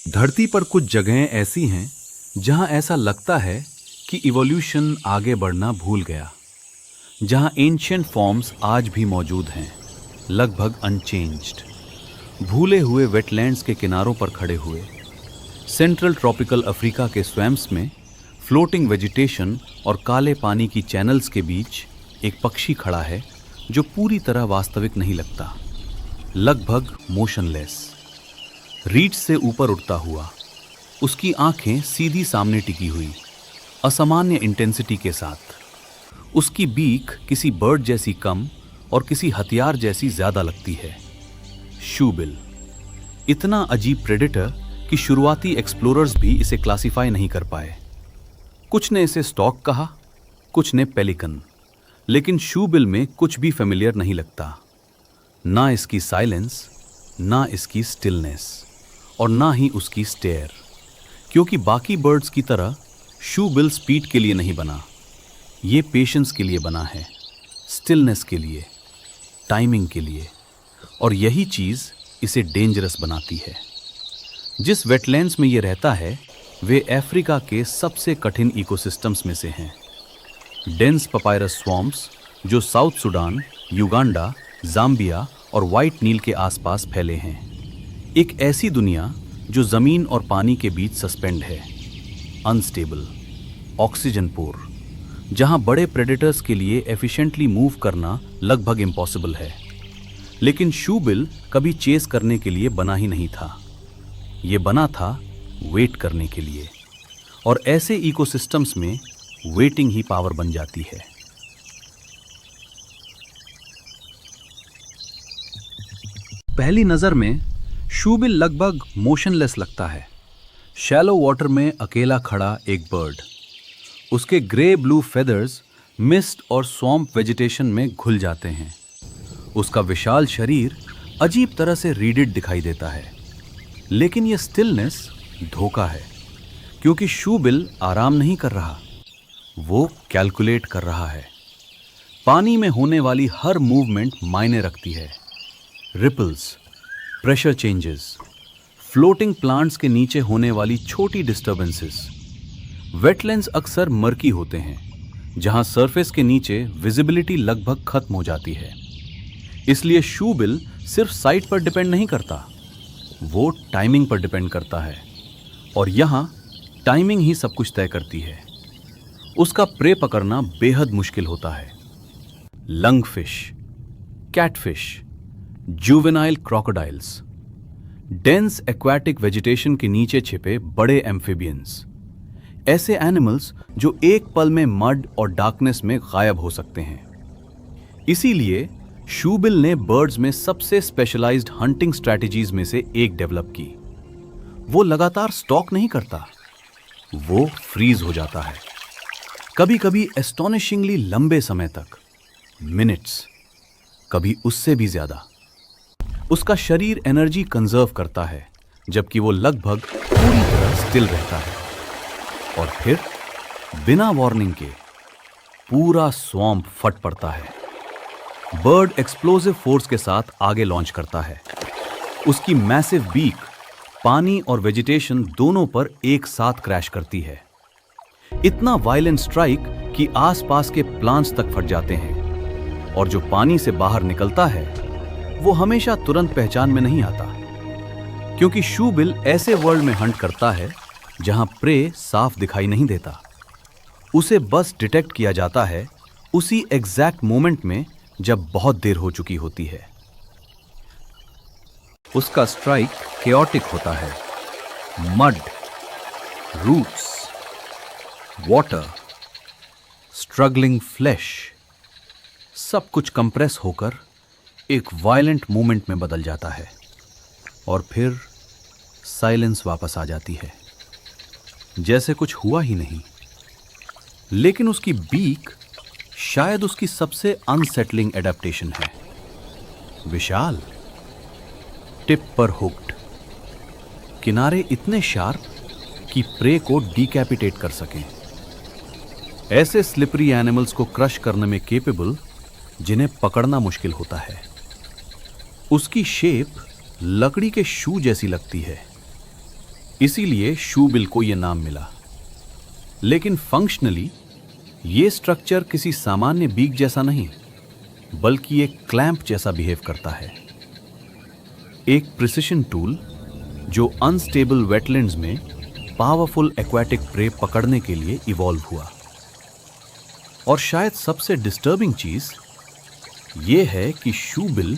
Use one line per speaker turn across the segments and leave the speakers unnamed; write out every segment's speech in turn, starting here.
धरती पर कुछ जगहें ऐसी हैं जहां ऐसा लगता है कि इवोल्यूशन आगे बढ़ना भूल गया, जहां एंशिएंट फॉर्म्स आज भी मौजूद हैं, लगभग अनचेंज्ड, भूले हुए वेटलैंड्स के किनारों पर खड़े हुए। सेंट्रल ट्रॉपिकल अफ्रीका के स्वैम्प्स में फ्लोटिंग वेजिटेशन और काले पानी की चैनल्स के बीच एक पक्षी खड़ा है जो पूरी तरह वास्तविक नहीं लगता, लगभग मोशनलेस, रीड्स से ऊपर उड़ता हुआ, उसकी आंखें सीधी सामने टिकी हुई, असामान्य इंटेंसिटी के साथ। उसकी बीक किसी बर्ड जैसी कम और किसी हथियार जैसी ज्यादा लगती है। शूबिल, इतना अजीब प्रेडेटर कि शुरुआती एक्सप्लोरर्स भी इसे क्लासिफाई नहीं कर पाए। कुछ ने इसे स्टॉक कहा, कुछ ने पेलिकन, लेकिन शूबिल में कुछ भी फेमिलियर नहीं लगता, ना इसकी साइलेंस, ना इसकी स्टिलनेस, और ना ही उसकी स्टेयर। क्योंकि बाकी बर्ड्स की तरह शूबिल स्पीड के लिए नहीं बना, ये पेशेंस के लिए बना है, स्टिलनेस के लिए, टाइमिंग के लिए, और यही चीज इसे डेंजरस बनाती है। जिस वेटलैंड्स में ये रहता है वे अफ्रीका के सबसे कठिन इकोसिस्टम्स में से हैं। डेंस पपायरस स्वॉम्प्स जो साउथ सुडान, युगांडा, जाम्बिया और व्हाइट नील के आसपास फैले हैं। एक ऐसी दुनिया जो जमीन और पानी के बीच सस्पेंड है, अनस्टेबल, ऑक्सीजन पोर, जहां बड़े प्रेडेटर्स के लिए एफिशिएंटली मूव करना लगभग इम्पॉसिबल है। लेकिन शूबिल कभी चेस करने के लिए बना ही नहीं था, ये बना था वेट करने के लिए, और ऐसे इकोसिस्टम्स में वेटिंग ही पावर बन जाती है। पहली नजर में शूबिल लगभग मोशनलेस लगता है, शैलो वाटर में अकेला खड़ा एक बर्ड। उसके ग्रे ब्लू फेदर्स मिस्ट और स्वॉम्प वेजिटेशन में घुल जाते हैं। उसका विशाल शरीर अजीब तरह से रीडेड दिखाई देता है, लेकिन यह स्टिलनेस धोखा है, क्योंकि शूबिल आराम नहीं कर रहा, वो कैलकुलेट कर रहा है। पानी में होने वाली हर मूवमेंट मायने रखती है। Ripples, pressure changes, floating plants के नीचे होने वाली छोटी डिस्टर्बेंसेस। वेटलैंड्स अक्सर मर्की होते हैं, जहां सरफेस के नीचे विजिबिलिटी लगभग खत्म हो जाती है। इसलिए शूबिल सिर्फ साइट पर डिपेंड नहीं करता, वो टाइमिंग पर डिपेंड करता है, और यहां टाइमिंग ही सब कुछ तय करती है। उसका प्रे पकड़ना बेहद मुश्किल होता है। Lungfish, catfish, juvenile crocodiles, dense aquatic vegetation के नीचे छिपे बड़े एम्फिबियंस, ऐसे एनिमल्स जो एक पल में मड और डार्कनेस में गायब हो सकते हैं। इसीलिए शूबिल ने बर्ड्स में सबसे स्पेशलाइज्ड हंटिंग स्ट्रैटेजीज में से एक डेवलप की। वो लगातार स्टॉक नहीं करता, वो फ्रीज हो जाता है, कभी कभी एस्टोनिशिंगली लंबे समय तक, मिनट्स, कभी उससे भी ज्यादा। उसका शरीर एनर्जी कंजर्व करता है, जबकि वो लगभग पूरी तरह स्टिल रहता है, और फिर बिना वार्निंग के पूरा स्वॉम्प फट पड़ता है। बर्ड एक्सप्लोसिव फोर्स के साथ आगे लॉन्च करता है। उसकी मैसिव बीक पानी और वेजिटेशन दोनों पर एक साथ क्रैश करती है। इतना वायलेंट स्ट्राइक कि आसपास के प्लांट्स तक फट जाते हैं, और जो पानी से बाहर निकलता है वो हमेशा तुरंत पहचान में नहीं आता, क्योंकि शूबिल ऐसे वर्ल्ड में हंट करता है जहां प्रे साफ दिखाई नहीं देता। उसे बस डिटेक्ट किया जाता है उसी एग्जैक्ट मोमेंट में जब बहुत देर हो चुकी होती है। उसका स्ट्राइक केओटिक होता है। Mud, roots, water, struggling flash, सब कुछ कंप्रेस होकर एक वायलेंट मूवमेंट में बदल जाता है, और फिर साइलेंस वापस आ जाती है, जैसे कुछ हुआ ही नहीं। लेकिन उसकी बीक शायद उसकी सबसे अनसेटलिंग एडेप्टेशन है। विशाल, टिप पर हुक्ड, किनारे इतने शार्प कि प्रे को डिकैपिटेट कर सकें। ऐसे स्लिपरी एनिमल्स को क्रश करने में केपेबल जिन्हें पकड़ना मुश्किल होता है। उसकी शेप लकड़ी के शू जैसी लगती है, इसीलिए शूबिल को यह नाम मिला। लेकिन फंक्शनली ये स्ट्रक्चर किसी सामान्य बीक जैसा नहीं, बल्कि एक क्लैंप जैसा बिहेव करता है। एक प्रिसिशन टूल जो अनस्टेबल वेटलैंड्स में पावरफुल एक्वाटिक प्रे पकड़ने के लिए इवॉल्व हुआ। और शायद सबसे डिस्टर्बिंग चीज यह है कि शूबिल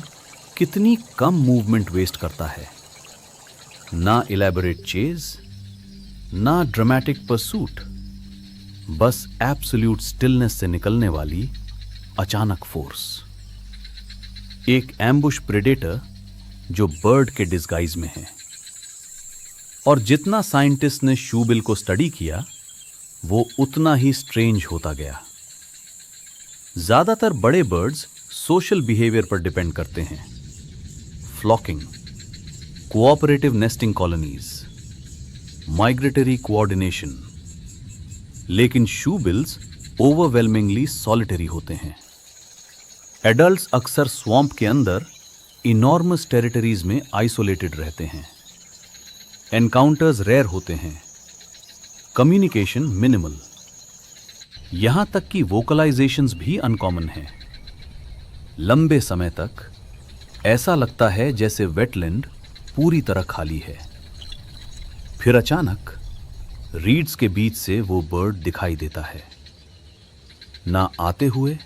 कितनी कम मूवमेंट वेस्ट करता है। ना इलैबोरेट चेज, ना ड्रामेटिक परसूट, बस एब्सोल्यूट स्टिलनेस से निकलने वाली अचानक फोर्स। एक एम्बुश प्रेडेटर जो बर्ड के डिस्गाइज में है। और जितना साइंटिस्ट ने शूबिल को स्टडी किया, वो उतना ही स्ट्रेंज होता गया। ज्यादातर बड़े बर्ड्स सोशल बिहेवियर पर डिपेंड करते हैं। Flocking, cooperative nesting colonies, migratory coordination. लेकिन शूबिल्स ओवरवेलमिंगली सॉलिटरी होते हैं। एडल्ट्स अक्सर स्वैम्प के अंदर इनॉर्मस टेरिटरीज में आइसोलेटेड रहते हैं। एनकाउंटर्स रेयर होते हैं, कम्युनिकेशन मिनिमल, यहां तक कि वोकलाइजेशंस भी अनकॉमन हैं। लंबे समय तक ऐसा लगता है जैसे वेटलैंड पूरी तरह खाली है। फिर अचानक रीड्स के बीच से वो बर्ड दिखाई देता है, ना आते हुए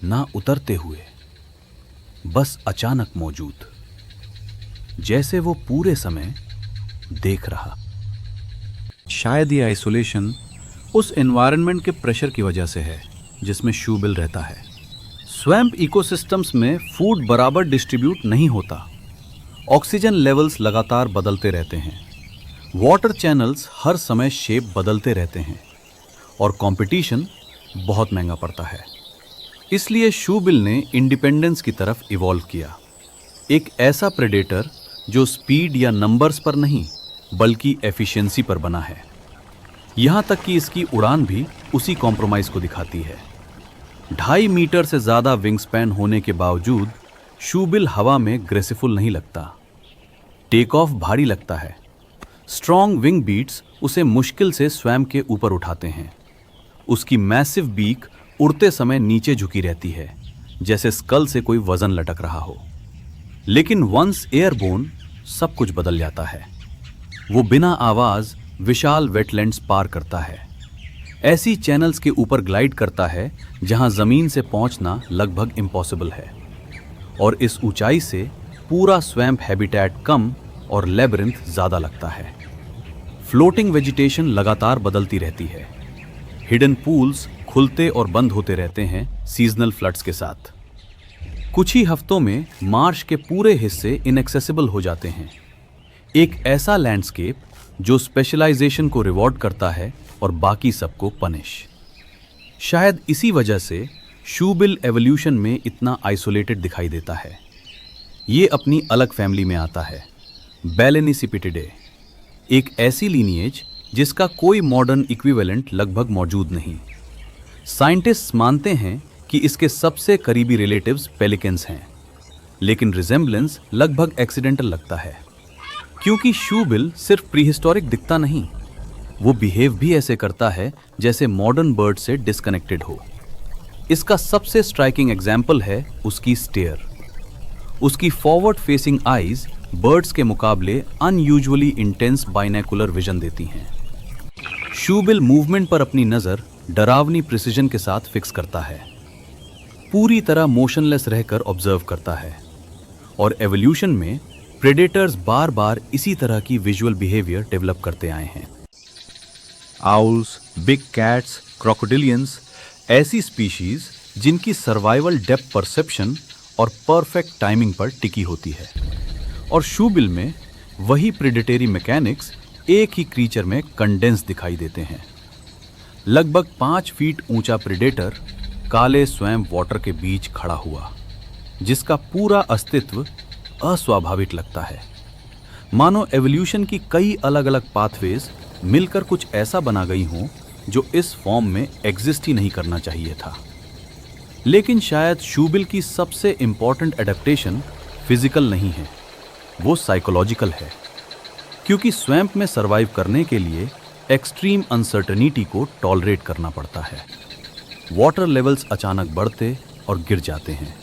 ना उतरते हुए, बस अचानक मौजूद, जैसे वो पूरे समय देख रहा। शायद ये आइसोलेशन उस एनवायरनमेंट के प्रेशर की वजह से है जिसमें शूबिल रहता है। स्वैम्प इकोसिस्टम्स में फूड बराबर डिस्ट्रीब्यूट नहीं होता। ऑक्सीजन लेवल्स लगातार बदलते रहते हैं। वाटर चैनल्स हर समय शेप बदलते रहते हैं और कंपटीशन बहुत महंगा पड़ता है। इसलिए शूबिल ने इंडिपेंडेंस की तरफ इवॉल्व किया। एक ऐसा प्रेडेटर जो स्पीड या नंबर्स पर नहीं बल्कि एफिशिएंसी पर बना है। यहां तक कि इसकी उड़ान भी उसी कॉम्प्रोमाइज को दिखाती है। 2.5 मीटर से ज्यादा विंग स्पैन होने के बावजूद शूबिल हवा में ग्रेसिफुल नहीं लगता। टेक ऑफ भारी लगता है। स्ट्रॉन्ग विंग बीट्स उसे मुश्किल से स्वयं के ऊपर उठाते हैं। उसकी मैसिव बीक उड़ते समय नीचे झुकी रहती है, जैसे स्कल से कोई वजन लटक रहा हो। लेकिन वंस एयरबोर्न सब कुछ बदल जाता है। वो बिना आवाज विशाल वेटलैंड्स पार करता है, ऐसी चैनल्स के ऊपर ग्लाइड करता है जहां जमीन से पहुंचना लगभग इम्पॉसिबल है। और इस ऊंचाई से पूरा स्वैम्प हैबिटेट कम और लेबरिंथ ज्यादा लगता है। फ्लोटिंग वेजिटेशन लगातार बदलती रहती है। हिडन पूल्स खुलते और बंद होते रहते हैं सीजनल फ्लड्स के साथ। कुछ ही हफ्तों में मार्श के पूरे हिस्से इनएक्सेसिबल हो जाते हैं। एक ऐसा लैंडस्केप जो स्पेशलाइजेशन को रिवॉर्ड करता है और बाकी सबको पनिश। शायद इसी वजह से शूबिल एवोल्यूशन में इतना आइसोलेटेड दिखाई देता है। ये अपनी अलग फैमिली में आता है, बैलेनिसिपिटिडे, एक ऐसी लीनिएज जिसका कोई मॉडर्न इक्विवेलेंट लगभग मौजूद नहीं। साइंटिस्ट्स मानते हैं कि इसके सबसे करीबी रिलेटिव्स पेलिकन्स हैं, लेकिन रिजेम्बलेंस लगभग एक्सीडेंटल लगता है, क्योंकि शूबिल सिर्फ प्रीहिस्टोरिक दिखता नहीं, वो बिहेव भी ऐसे करता है जैसे मॉडर्न बर्ड से डिस्कनेक्टेड हो। इसका सबसे स्ट्राइकिंग एग्जाम्पल है उसकी स्टेयर। उसकी फॉरवर्ड फेसिंग आईज बर्ड्स के मुकाबले अनयूजुअली इंटेंस बाइनोकुलर विजन देती हैं। शूबिल मूवमेंट पर अपनी नजर डरावनी प्रिसिजन के साथ फिक्स करता है, पूरी तरह मोशनलेस रहकर ऑब्जर्व करता है। और एवोल्यूशन में प्रेडेटर्स बार बार इसी तरह की विजुअल बिहेवियर डेवलप करते आए हैं। आउल्स, बिग कैट्स, क्रोकोडिलियंस, ऐसी स्पीशीज जिनकी सर्वाइवल डेप्थ परसेप्शन और परफेक्ट टाइमिंग पर टिकी होती है। और शूबिल में वही प्रेडेटरी मैकेनिक्स एक ही क्रीचर में कंडेंस दिखाई देते हैं। लगभग 5 फीट ऊंचा प्रेडेटर काले स्वैम्प वाटर के बीच खड़ा हुआ, जिसका पूरा अस्तित्व अस्वाभाविक लगता है। मानो एवोल्यूशन की कई अलग अलग पाथवेज मिलकर कुछ ऐसा बना गई हों जो इस फॉर्म में एग्जिस्ट ही नहीं करना चाहिए था। लेकिन शायद शूबिल की सबसे इंपॉर्टेंट एडेप्टेशन फिजिकल नहीं है, वो साइकोलॉजिकल है। क्योंकि स्वैम्प में सरवाइव करने के लिए एक्सट्रीम अनसर्टनिटी को टॉलरेट करना पड़ता है। वाटर लेवल्स अचानक बढ़ते और गिर जाते हैं।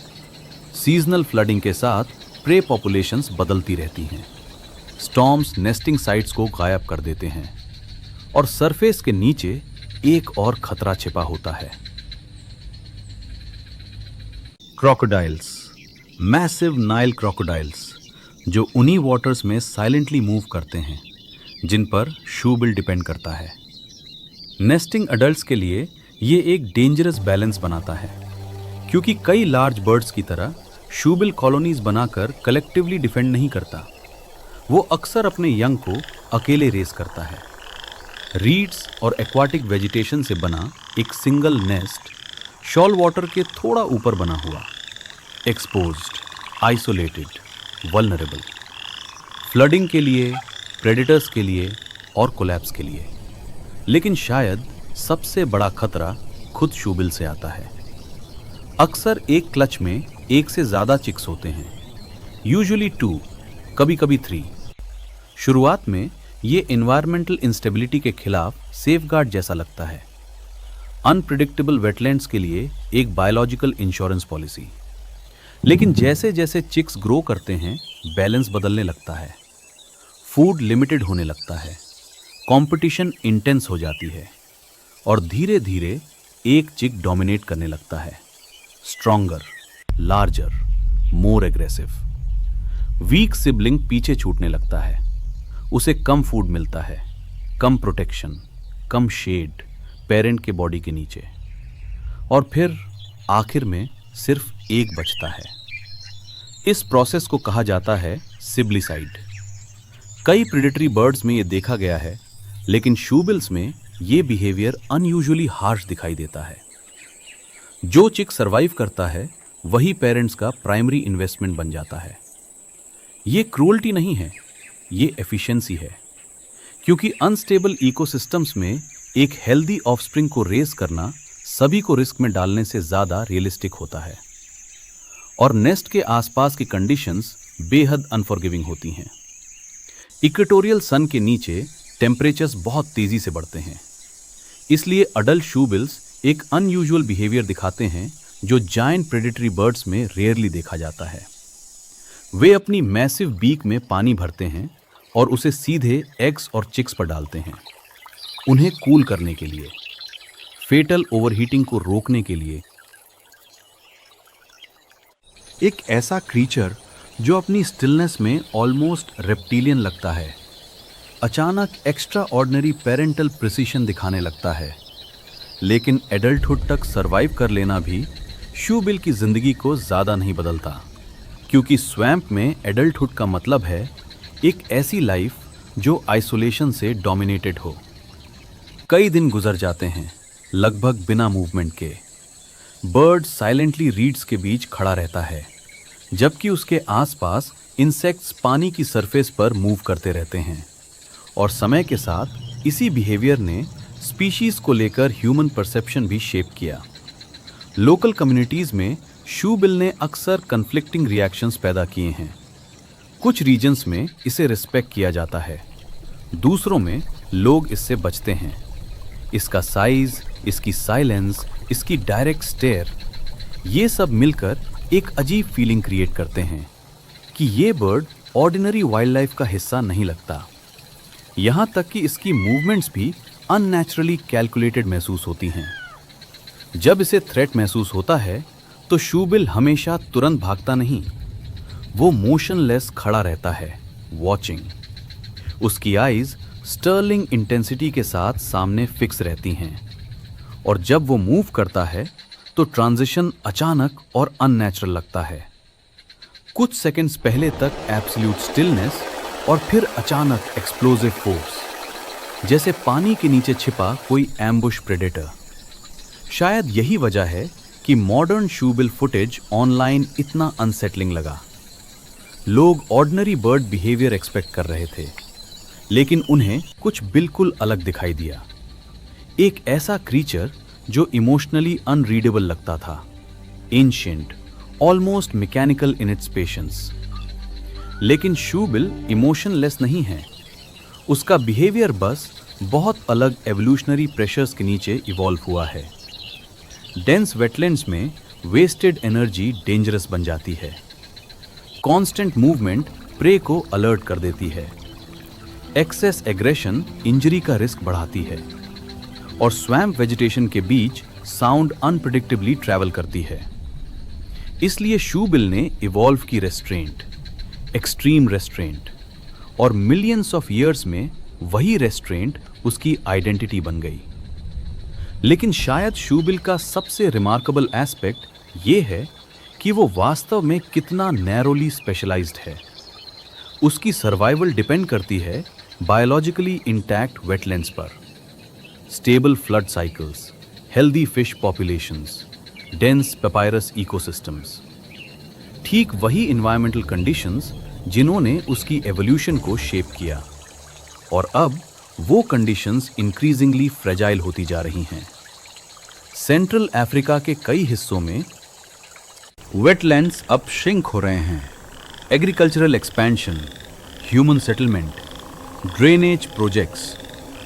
सीजनल फ्लडिंग के साथ प्रे पॉपुलेशंस बदलती रहती हैं। स्टॉर्म्स नेस्टिंग साइट्स को गायब कर देते हैं और सरफेस के नीचे एक और खतरा छिपा होता है। क्रोकोडाइल्स, मैसिव नाइल क्रोकोडाइल्स, जो उन्हीं वाटर्स में साइलेंटली मूव करते हैं जिन पर शूबिल डिपेंड करता है। नेस्टिंग अडल्ट्स के लिए ये एक डेंजरस बैलेंस बनाता है, क्योंकि कई लार्ज बर्ड्स की तरह शूबिल कॉलोनीज बनाकर कलेक्टिवली डिफेंड नहीं करता। वो अक्सर अपने यंग को अकेले रेस करता है। रीड्स और एक्वाटिक वेजिटेशन से बना एक सिंगल नेस्ट शॉल वाटर के थोड़ा ऊपर बना हुआ, एक्सपोज्ड, आइसोलेटेड, वल्नरेबल, फ्लडिंग के लिए, प्रेडेटर्स के लिए और कोलैप्स के लिए। लेकिन शायद सबसे बड़ा खतरा खुद शूबिल से आता है। अक्सर एक क्लच में एक से ज़्यादा चिक्स होते हैं, यूजुअली 2, कभी कभी 3। शुरुआत में ये एनवायरमेंटल इंस्टेबिलिटी के खिलाफ सेफगार्ड जैसा लगता है, अनप्रिडिक्टेबल वेटलैंड्स के लिए एक बायोलॉजिकल इंश्योरेंस पॉलिसी। लेकिन जैसे जैसे चिक्स ग्रो करते हैं, बैलेंस बदलने लगता है, फूड लिमिटेड होने लगता है, कंपटीशन इंटेंस हो जाती है और धीरे धीरे एक चिक डोमिनेट करने लगता है, stronger, larger, more aggressive. Weak sibling पीछे छूटने लगता है, उसे कम फूड मिलता है, कम प्रोटेक्शन, कम शेड पेरेंट के बॉडी के नीचे, और फिर आखिर में सिर्फ एक बचता है। इस प्रोसेस को कहा जाता है सिबलिसाइड। कई प्रेडेटरी बर्ड्स में ये देखा गया है, लेकिन शूबिल्स में ये बिहेवियर अनयूजुअली हार्श दिखाई देता है। जो चिक सरवाइव करता है वही पेरेंट्स का प्राइमरी इन्वेस्टमेंट बन जाता है। ये क्रूअल्टी नहीं है, ये एफिशिएंसी है, क्योंकि अनस्टेबल इकोसिस्टम्स में एक हेल्दी ऑफस्प्रिंग को रेस करना सभी को रिस्क में डालने से ज़्यादा रियलिस्टिक होता है। और नेस्ट के आसपास की कंडीशंस बेहद अनफॉरगिविंग होती हैं। इक्वेटोरियल सन के नीचे टेम्परेचर्स बहुत तेज़ी से बढ़ते हैं, इसलिए अडल्ट शूबिल्स एक अनयूजुअल बिहेवियर दिखाते हैं जो जायंट प्रेडेटरी बर्ड्स में रेयरली देखा जाता है। वे अपनी मैसिव बीक में पानी भरते हैं और उसे सीधे एग्स और चिक्स पर डालते हैं, उन्हें कूल करने के लिए, फेटल ओवरहीटिंग को रोकने के लिए। एक ऐसा क्रीचर जो अपनी स्टिलनेस में ऑलमोस्ट रेप्टिलियन लगता है, अचानक एक्स्ट्रा ऑर्डिनरी पेरेंटल प्रिसिशन दिखाने लगता है। लेकिन एडल्टहुड तक सरवाइव कर लेना भी शूबिल की जिंदगी को ज़्यादा नहीं बदलता, क्योंकि स्वैम्प में एडल्टहुड का मतलब है एक ऐसी लाइफ जो आइसोलेशन से डोमिनेटेड हो। कई दिन गुजर जाते हैं लगभग बिना मूवमेंट के। बर्ड साइलेंटली रीड्स के बीच खड़ा रहता है, जबकि उसके आसपास इंसेक्ट्स पानी की सरफेस पर मूव करते रहते हैं। और समय के साथ इसी बिहेवियर ने स्पीशीज को लेकर ह्यूमन परसेप्शन भी शेप किया। लोकल कम्युनिटीज़ में शूबिल ने अक्सर कन्फ्लिक्टिंग रिएक्शंस पैदा किए हैं। कुछ रीजन्स में इसे रिस्पेक्ट किया जाता है, दूसरों में लोग इससे बचते हैं। इसका साइज, इसकी साइलेंस, इसकी डायरेक्ट स्टेयर, ये सब मिलकर एक अजीब फीलिंग क्रिएट करते हैं कि ये बर्ड ऑर्डिनरी वाइल्ड लाइफ का हिस्सा नहीं लगता। यहाँ तक कि इसकी मूवमेंट्स भी अननेचुरली कैलकुलेटेड महसूस होती हैं। जब इसे थ्रेट महसूस होता है तो शूबिल हमेशा तुरंत भागता नहीं, वो मोशनलेस खड़ा रहता है, वॉचिंग। उसकी आईज स्टर्लिंग इंटेंसिटी के साथ सामने फिक्स रहती हैं, और जब वो मूव करता है तो ट्रांजिशन अचानक और अननेचुरल लगता है। कुछ सेकंड्स पहले तक एब्सोल्यूट स्टिलनेस और फिर अचानक एक्सप्लोसिव फोर्स, जैसे पानी के नीचे छिपा कोई एम्बुश प्रेडेटर। शायद यही वजह है कि मॉडर्न शूबिल फुटेज ऑनलाइन इतना अनसेटलिंग लगा। लोग ऑर्डिनरी बर्ड बिहेवियर एक्सपेक्ट कर रहे थे, लेकिन उन्हें कुछ बिल्कुल अलग दिखाई दिया। एक ऐसा क्रीचर जो इमोशनली अनरीडेबल लगता था, ancient, almost mechanical in its patience. लेकिन शूबिल इमोशनलेस नहीं है, उसका बिहेवियर बस बहुत अलग एवोल्यूशनरी प्रेशर्स के नीचे इवॉल्व हुआ है। डेंस वेटलैंड्स में वेस्टेड एनर्जी डेंजरस बन जाती है। कांस्टेंट मूवमेंट प्रे को अलर्ट कर देती है। एक्सेस एग्रेशन इंजरी का रिस्क बढ़ाती है। और स्वैम्प वेजिटेशन के बीच साउंड अनप्रेडिक्टेबली ट्रैवल करती है। इसलिए शूबिल ने इवॉल्व की रेस्ट्रेंट, एक्सट्रीम रेस्ट्रेंट, और मिलियंस ऑफ ईयर्स में वही रेस्ट्रेंट उसकी आइडेंटिटी बन गई। लेकिन शायद शूबिल का सबसे रिमार्केबल एस्पेक्ट ये है कि वो वास्तव में कितना नैरोली स्पेशलाइज्ड है। उसकी सर्वाइवल डिपेंड करती है बायोलॉजिकली इंटैक्ट वेटलैंड्स पर। Stable flood cycles, healthy fish populations, dense papyrus ecosystems, ठीक वही इन्वायरमेंटल कंडीशंस जिन्होंने उसकी एवोल्यूशन को शेप किया। और अब वो कंडीशंस इंक्रीजिंगली फ्रेजाइल होती जा रही हैं। सेंट्रल अफ्रीका के कई हिस्सों में वेटलैंड्स अब श्रिंक हो रहे हैं। Agricultural expansion, human settlement, drainage projects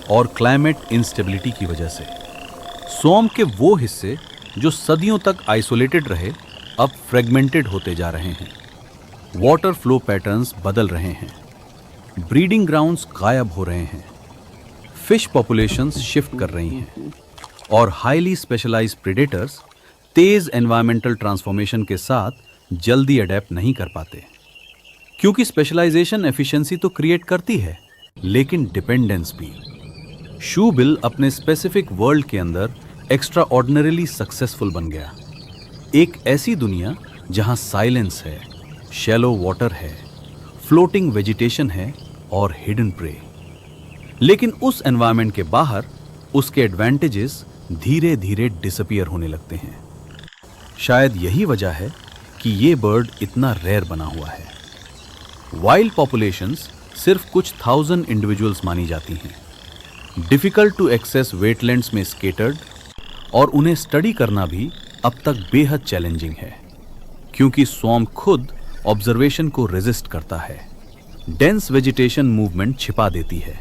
और क्लाइमेट इंस्टेबिलिटी की वजह से स्वैम्प के वो हिस्से जो सदियों तक आइसोलेटेड रहे अब फ्रेगमेंटेड होते जा रहे हैं। वाटर फ्लो पैटर्न्स बदल रहे हैं। ब्रीडिंग ग्राउंड्स गायब हो रहे हैं। फिश पॉपुलेशंस शिफ्ट कर रही हैं। और हाईली स्पेशलाइज्ड प्रेडेटर्स तेज एनवायरमेंटल ट्रांसफॉर्मेशन के साथ जल्दी अडेप्ट नहीं कर पाते। क्योंकि स्पेशलाइजेशन एफिशिएंसी तो क्रिएट करती है, लेकिन डिपेंडेंस भी। शूबिल अपने स्पेसिफिक वर्ल्ड के अंदर एक्स्ट्रा ऑर्डिनरीली सक्सेसफुल बन गया। एक ऐसी दुनिया जहां साइलेंस है, शैलो वाटर है, फ्लोटिंग वेजिटेशन है और हिडन प्रे। लेकिन उस एनवायरनमेंट के बाहर उसके एडवांटेजेस धीरे धीरे डिसअपीयर होने लगते हैं। शायद यही वजह है कि ये बर्ड इतना रेयर बना हुआ है। वाइल्ड पॉपुलेशंस सिर्फ कुछ 1000 इंडिविजुअल्स मानी जाती हैं। डिफिकल्ट टू एक्सेस वेटलैंड्स में स्केटर्ड, और उन्हें स्टडी करना भी अब तक बेहद चैलेंजिंग है, क्योंकि स्वैम्प खुद ऑब्जर्वेशन को रेजिस्ट करता है। डेंस वेजिटेशन मूवमेंट छिपा देती है।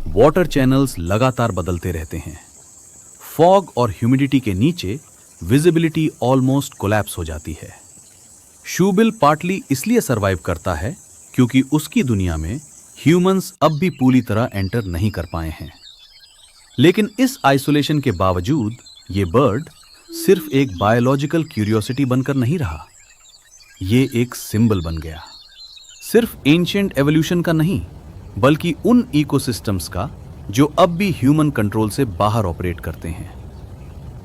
वाटर चैनल्स लगातार बदलते रहते हैं। फॉग और ह्यूमिडिटी के नीचे विजिबिलिटी ऑलमोस्ट कोलैप्स हो जाती है। शूबिल पार्टली इसलिए सरवाइव करता है क्योंकि उसकी दुनिया में ह्यूमंस अब भी पूरी तरह एंटर नहीं कर पाए हैं। लेकिन इस आइसोलेशन के बावजूद ये बर्ड सिर्फ एक बायोलॉजिकल क्यूरियोसिटी बनकर नहीं रहा, ये एक सिंबल बन गया। सिर्फ एंशिएंट एवोल्यूशन का नहीं, बल्कि उन इकोसिस्टम्स का जो अब भी ह्यूमन कंट्रोल से बाहर ऑपरेट करते हैं।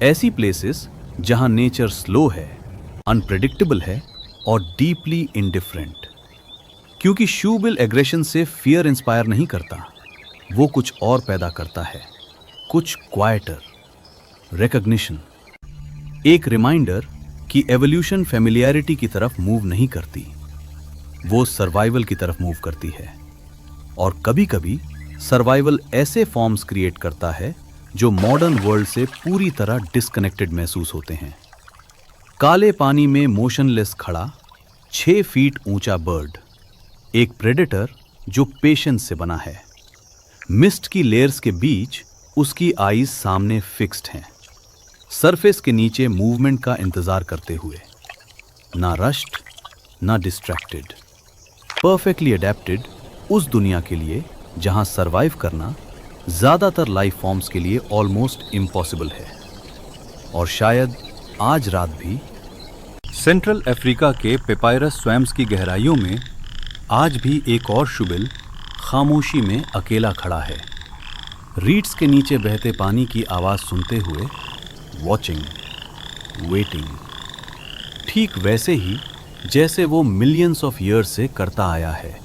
ऐसी प्लेसेस जहां नेचर स्लो है, अनप्रेडिक्टेबल है और डीपली इंडिफरेंट। क्योंकि शूबिल एग्रेशन से फियर इंस्पायर नहीं करता, वो कुछ और पैदा करता है, कुछ क्वाइटर, रिकॉग्निशन, एक रिमाइंडर कि एवोल्यूशन फैमिलियरिटी की तरफ मूव नहीं करती, वो सर्वाइवल की तरफ मूव करती है। और कभी कभी सर्वाइवल ऐसे फॉर्म्स क्रिएट करता है जो मॉडर्न वर्ल्ड से पूरी तरह डिस्कनेक्टेड महसूस होते हैं। काले पानी में मोशनलेस खड़ा 6 फीट ऊंचा बर्ड, एक प्रेडेटर जो पेशेंस से बना है। मिस्ट की लेयर्स के बीच उसकी आईज सामने फिक्स्ड हैं, सरफेस के नीचे मूवमेंट का इंतजार करते हुए, ना रश्ड ना डिस्ट्रैक्टेड, परफेक्टली अडेप्टेड उस दुनिया के लिए जहां सरवाइव करना ज्यादातर लाइफ फॉर्म्स के लिए ऑलमोस्ट इम्पॉसिबल है। और शायद आज रात भी सेंट्रल अफ्रीका के पेपायरस स्वैम्प्स की गहराइयों में आज भी एक और शूबिल खामोशी में अकेला खड़ा है, रीड्स के नीचे बहते पानी की आवाज सुनते हुए, वॉचिंग, वेटिंग, ठीक वैसे ही जैसे वो मिलियंस ऑफ ईयर्स से करता आया है।